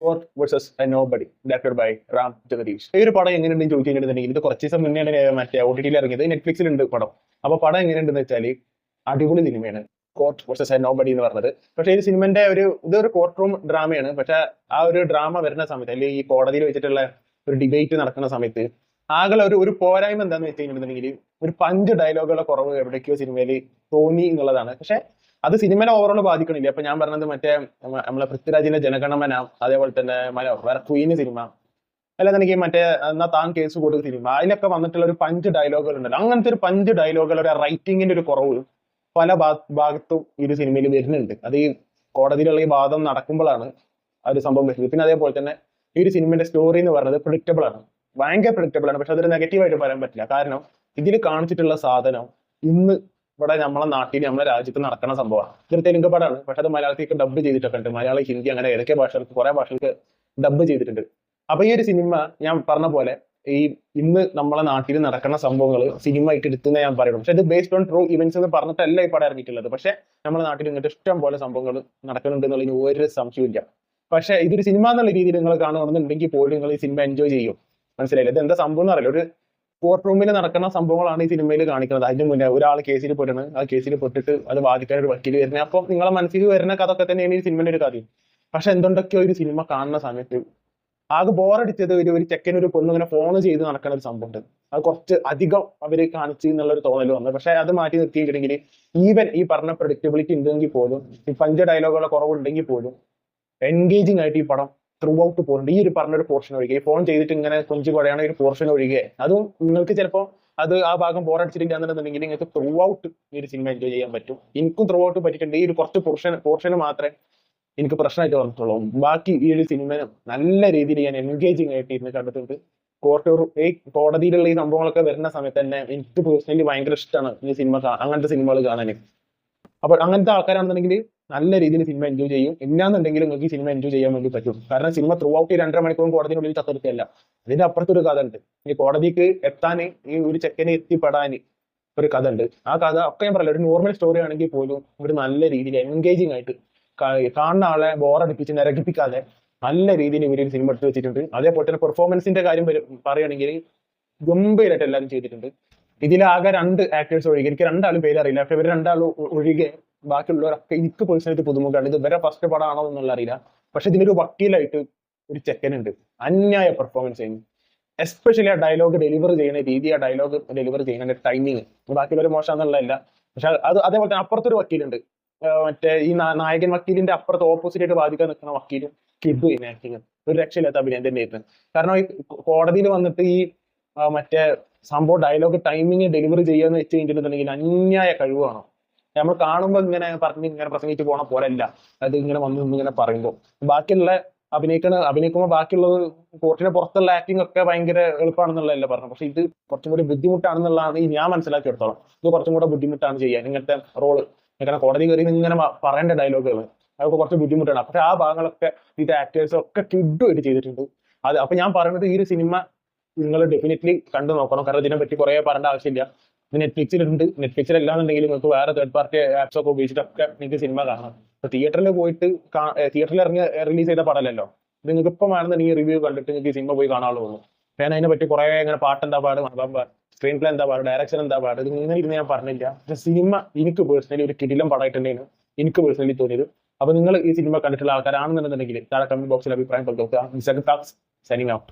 Fort versus nobody directed by Ram Jagadish. ഈ ഒരു പടം എങ്ങനെയുണ്ടെന്ന് ചോദിച്ചു കഴിഞ്ഞിട്ടുണ്ടെങ്കിൽ ഇത് കുറച്ച് ദിവസം മുന്നേ മറ്റേ OTT ഇറങ്ങിയത്, നെറ്റ്ഫ്ലിക്സിലുണ്ട് പടം. അപ്പൊ പടം എങ്ങനെയുണ്ടെന്ന് വെച്ചാൽ അടിപൊളി സിനിമയാണ് കോർട്ട് വേഴ്സസ് നോബഡി എന്ന് പറഞ്ഞത്. പക്ഷേ ഈ സിനിമന്റെ ഇതൊരു കോർട്ട് റൂം ഡ്രാമയാണ്. പക്ഷെ ആ ഒരു ഡ്രാമ വരുന്ന സമയത്ത്, അല്ലെങ്കിൽ ഈ കോടതിയിൽ വെച്ചിട്ടുള്ള ഒരു ഡിബേറ്റ് നടക്കുന്ന സമയത്ത് ആകെ ഒരു പോരായ്മ എന്താന്ന് വെച്ച് കഴിഞ്ഞിട്ടുണ്ടെങ്കിൽ ഒരു 5 ഡയലോഗുകളുടെ കുറവ് എവിടേക്കോ സിനിമയിൽ തോന്നി എന്നുള്ളതാണ്. പക്ഷെ അത് സിനിമനെ ഓവറോൾ ബാധിക്കണില്ല. അപ്പൊ ഞാൻ പറഞ്ഞത് മറ്റേ നമ്മളെ പൃഥ്വിരാജിന്റെ ജനഗണമന, അതേപോലെ തന്നെ വേറെ ക്വീന് സിനിമ, അല്ലാതെ എനിക്ക് മറ്റേ എന്നാ താൻ കേസ് കൊടുക്കുന്ന സിനിമ, അതിലൊക്കെ വന്നിട്ടുള്ള ഒരു 5 ഡയലോഗുകൾ ഉണ്ടല്ലോ. അങ്ങനത്തെ ഒരു 5 ഡയലോഗുകൾ, ഒരു റൈറ്റിങ്ങിന്റെ ഒരു കുറവ് പല ഭാഗത്തും ഈ ഒരു സിനിമയിൽ വരുന്നുണ്ട്. അത് ഈ കോടതിയിലുള്ള ഈ വാദം നടക്കുമ്പോഴാണ് ആ ഒരു സംഭവം വരുന്നത്. പിന്നെ അതേപോലെ തന്നെ ഈ ഒരു സിനിമയുടെ സ്റ്റോറി എന്ന് പറയുന്നത് പ്രിഡിക്റ്റബിൾ ആണ്, ഭയങ്കര പ്രിഡിക്റ്റബിൾ ആണ്. പക്ഷെ അതൊരു നെഗറ്റീവായിട്ട് പറയാൻ പറ്റില്ല. കാരണം ഇതിൽ കാണിച്ചിട്ടുള്ള സാധനം ഇന്ന് ഇവിടെ നമ്മളെ നാട്ടിൽ, നമ്മളെ രാജ്യത്ത് നടക്കുന്ന സംഭവമാണ്. ഇതൊരു തെലുങ്ക് പടമാണ്, പക്ഷെ അത് മലയാളത്തിലേക്ക് ഡബ് ചെയ്തിട്ടൊക്കെ ഉണ്ട്. മലയാളം, ഹിന്ദി, അങ്ങനെ ഏതൊക്കെ ഭാഷകൾക്ക്, കുറെ ഭാഷകൾക്ക് ഡബ് ചെയ്തിട്ടുണ്ട്. അപ്പൊ ഈ ഒരു സിനിമ ഞാൻ പറഞ്ഞ പോലെ ഈ ഇന്ന് നമ്മളെ നാട്ടിൽ നടക്കുന്ന സംഭവങ്ങൾ സിനിമ ആയിട്ട് എടുത്തുന്ന ഞാൻ പറയുള്ളൂ. പക്ഷെ ഇത് ബേസ്ഡ് ഓൺ ട്രൂ ഇവന്റ്സ് എന്ന് പറഞ്ഞിട്ടല്ല ഈ പടം ഇറങ്ങിയിട്ടുള്ളത്. പക്ഷെ നമ്മുടെ നാട്ടിൽ ഇങ്ങോട്ട് ഇഷ്ടം പോലെ സംഭവങ്ങൾ നടക്കുന്നുണ്ട് എന്നുള്ളതിന് ഒരു സംശയമില്ല. പക്ഷെ ഇതൊരു സിനിമ എന്നുള്ള രീതിയിൽ നിങ്ങൾ കാണുകയാണെന്നുണ്ടെങ്കിൽ പോലും നിങ്ങൾ ഈ സിനിമ എൻജോയ് ചെയ്യും. മനസ്സിലായില്ല, ഇത് എന്താ സംഭവം എന്ന് അറിയില്ല. ഒരു കോർട്ട് റൂമിൽ നടക്കുന്ന സംഭവങ്ങളാണ് ഈ സിനിമയിൽ കാണിക്കുന്നത്. അതിന് മുന്നേ ഒരാൾ കേസിൽ പെടുന്നത്, ആ കേസിൽ പെട്ടിട്ട് അത് ബാധിക്കാൻ ഒരു വക്കീൽ വരുന്നത്. അപ്പം നിങ്ങളെ മനസ്സിൽ വരുന്ന കഥയൊക്കെ തന്നെയാണ് ഈ സിനിമയുടെ ഒരു കഥയും. പക്ഷെ എന്തുകൊണ്ടൊക്കെയോ ഒരു സിനിമ കാണുന്ന സമയത്ത് ആകെ ബോറടിച്ചത് ഒരു ചെക്കൻ ഒരു പൊണ്ണു ഇങ്ങനെ ഫോൺ ചെയ്ത് നടക്കുന്ന ഒരു സംഭവം ഉണ്ട്. അത് കുറച്ച് അധികം അവര് കാണിച്ചു എന്നുള്ളൊരു തോന്നൽ വന്നത്. പക്ഷെ അത് മാറ്റി നിർത്തിയിട്ടുണ്ടെങ്കിൽ ഈവൻ ഈ പറഞ്ഞ പ്രഡിക്റ്റബിലിറ്റി ഉണ്ടെങ്കിൽ പോലും, ഈ 5 ഡയലോഗുകളുടെ കുറവുണ്ടെങ്കിൽ പോലും എൻഗേജിങ് ആയിട്ട് ഈ പടം ത്രൂ ഔട്ട് പോകുന്നുണ്ട്. ഈ ഒരു പറഞ്ഞൊരു പോർഷൻ ഒഴികെ, ഈ ഫോൺ ചെയ്തിട്ട് ഇങ്ങനെ കൊഞ്ചു കുഴയാണ് ഒരു പോർഷൻ ഒഴികെ, അതും നിങ്ങൾക്ക് ചിലപ്പോൾ അത് ആ ഭാഗം ബോറടിച്ചിട്ടില്ല എന്നുണ്ടെന്നുണ്ടെങ്കിൽ നിങ്ങൾക്ക് ത്രൂ ഔട്ട് ഈ ഒരു സിനിമ എൻജോയ് ചെയ്യാൻ പറ്റും. എനിക്കും ത്രൂ ഔട്ട് പറ്റിയിട്ടുണ്ട്. ഈ ഒരു കുറച്ച് പോർഷൻ മാത്രമേ എനിക്ക് പ്രശ്നമായിട്ട് വന്നിട്ടുള്ളൂ. ബാക്കി ഈ ഒരു സിനിമ നല്ല രീതിയിൽ ഞാൻ എൻഗേജിങ് ആയിട്ട് ഇരുന്ന് കണ്ടിട്ടുണ്ട്. ഈ കോടതിയിലുള്ള ഈ സംഭവങ്ങളൊക്കെ വരുന്ന സമയത്ത് തന്നെ എനിക്ക് പേഴ്സണലി ഭയങ്കര ഇഷ്ടമാണ് ഈ സിനിമ, അങ്ങനത്തെ സിനിമകൾ കാണാൻ. അപ്പോൾ അങ്ങനത്തെ ആൾക്കാരാണെന്നുണ്ടെങ്കിൽ നല്ല രീതിയിൽ സിനിമ എൻജോയ് ചെയ്യും. ഇല്ലാന്നുണ്ടെങ്കിൽ നിങ്ങൾക്ക് ഈ സിനിമ എൻജോയ് ചെയ്യാൻ വേണ്ടി പറ്റും. കാരണം സിനിമ ത്രൂ ഔട്ട് ഈ 2.5 മണിക്കൂറും കോടതിനുള്ളിൽ ചത്തെടുക്കുകയല്ല. അതിന്റെ അപ്പുറത്തൊരു കഥ ഉണ്ട്. ഈ കോടതിക്ക് എത്താൻ, ഈ ഒരു ചെക്കനെ എത്തിപ്പെടാൻ ഒരു കഥ ഉണ്ട്. ആ കഥ ഒക്കെ ഞാൻ പറയില്ല, ഒരു നോർമൽ സ്റ്റോറി ആണെങ്കിൽ പോലും ഒരു നല്ല രീതിയിൽ എൻഗേജിങ് ആയിട്ട് കാണുന്ന ആളെ ബോറടിപ്പിച്ച് നരകിപ്പിക്കാതെ നല്ല രീതിയിൽ ഇവർ സിനിമ എടുത്ത് വെച്ചിട്ടുണ്ട്. അതേപോലെ തന്നെ പെർഫോമൻസിന്റെ കാര്യം പറയുകയാണെങ്കിൽ ഗംഭീരമായിട്ട് എല്ലാവരും ചെയ്തിട്ടുണ്ട്. ഇതിലാകെ 2 ആക്ടേഴ്സ് ഒഴികെ, എനിക്ക് 2 ആളും പേര് അറിയില്ല, പക്ഷെ ഇവർ 2 ആളും ഒഴികെ ബാക്കിയുള്ളവരൊക്കെ എനിക്ക് പേഴ്സണലി പുതുമുഖമാണ്. ഇത് ഇവരെ ഫസ്റ്റ് പടമാണോ എന്നുള്ള അറിയില്ല. പക്ഷെ ഇതിനൊരു വക്കീലായിട്ട് ഒരു ചെക്കനുണ്ട്, അന്യായ പെർഫോമൻസ് ചെയ്യുന്നു. എസ്പെഷ്യലി ആ ഡയലോഗ് ഡെലിവർ ചെയ്യുന്ന രീതി, ആ ഡയലോഗ് ഡെലിവർ ചെയ്യുന്ന ടൈമിങ്, ബാക്കിയുള്ളവർ മോശം എന്നുള്ളതല്ല. പക്ഷെ അതേപോലെ തന്നെ അപ്പുറത്തൊരു വക്കീലുണ്ട്, മറ്റേ ഈ നായകൻ വക്കീലിന്റെ അപ്പുറത്ത് ഓപ്പോസിറ്റ് ആയിട്ട് ബാധിക്കാൻ നിൽക്കുന്ന വക്കീലും കിഡു ആക്ടിങ് ഒരു രക്ഷയില്ലാത്ത അഭിനയം തന്നെയായിരുന്നു. കാരണം ഈ കോടതിയിൽ വന്നിട്ട് ഈ മറ്റേ സംഭവം ഡയലോഗ് ടൈമിങ് ഡെലിവറി ചെയ്യാന്ന് വെച്ച് കഴിഞ്ഞിട്ടുണ്ടെങ്കിൽ അന്യായ കഴിവാണ്. നമ്മൾ കാണുമ്പോൾ ഇങ്ങനെ പ്രസംഗിച്ച് പോണ പോലല്ല അത് ഇങ്ങനെ വന്ന് ഇങ്ങനെ പറയുമ്പോൾ. ബാക്കിയുള്ള അഭിനയിക്കുമ്പോൾ ബാക്കിയുള്ളത് കോർട്ടിന് പുറത്തുള്ള ആക്ടിങ് ഒക്കെ ഭയങ്കര എളുപ്പമാണെന്നുള്ളതല്ല പറഞ്ഞു. പക്ഷെ ഇത് കുറച്ചും കൂടി ബുദ്ധിമുട്ടാണെന്നുള്ളതാണ് ഈ ഞാൻ മനസ്സിലാക്കിയെടുത്തോളം. ഇത് കുറച്ചും കൂടെ ബുദ്ധിമുട്ടാണ് ചെയ്യാൻ ഇങ്ങനത്തെ റോള്. കാരണം കോടതി കയറി ഇങ്ങനെ പറയേണ്ട ഡയലോഗുകൾ അതൊക്കെ കുറച്ച് ബുദ്ധിമുട്ടാണ്. പക്ഷെ ആ ഭാഗങ്ങളൊക്കെ ഇത് ആക്ടേഴ്സ് ഒക്കെ കിഡുമായിട്ട് ചെയ്തിട്ടുണ്ട്. അപ്പൊ ഞാൻ പറയുന്നത് ഈ ഒരു സിനിമ നിങ്ങൾ ഡെഫിനറ്റ്ലി കണ്ടു നോക്കണം. കാരണം ഇതിനെ പറ്റി കുറെ പറയേണ്ട ആവശ്യമില്ല. ഇത് നെറ്റ്ഫ്ലിക്സിലുണ്ട്. നെറ്റ്ഫ്ലിക്സിലല്ലാന്നുണ്ടെങ്കിൽ നിങ്ങൾക്ക് വേറെ തേർഡ് പാർട്ടി ആപ്സ് ഒക്കെ ഉപയോഗിച്ചിട്ടൊക്കെ നിങ്ങൾക്ക് സിനിമ കാണാം. ഇപ്പൊ തിയേറ്ററിൽ പോയിട്ട് തിയേറ്ററിൽ റിലീസ് ചെയ്ത പടമല്ലല്ലോ. ഇത് നിങ്ങൾക്ക് ഇപ്പം വേണമെന്നുണ്ടെങ്കിൽ റിവ്യൂ കണ്ടിട്ട് നിങ്ങൾക്ക് സിനിമ പോയി കാണാനുള്ളൂ. ഞാൻ അതിനെ പറ്റി കുറെ ഇങ്ങനെ പാട്ട് എന്താ പാട്, സ്ക്രീൻ പ്ലേ എന്താ പാട്, ഡയറക്ഷൻ എന്താ പാട്, ഇത് ഇങ്ങനെ ഇരുന്ന് ഞാൻ പറഞ്ഞില്ല. പക്ഷെ സിനിമ എനിക്ക് പേഴ്സണലി ഒരു കിടിലം പടമായിട്ട് തന്നെയാണ് എനിക്ക് പേഴ്സണലി തോന്നിയത്. അപ്പൊ നിങ്ങൾ ഈ സിനിമ കണ്ടിട്ടുള്ള ആൾക്കാരാണെന്നുണ്ടെന്നുണ്ടെങ്കിൽ താഴെ കമന്റ് ബോക്സിൽ അഭിപ്രായം കൊടുക്കുക. Signing out.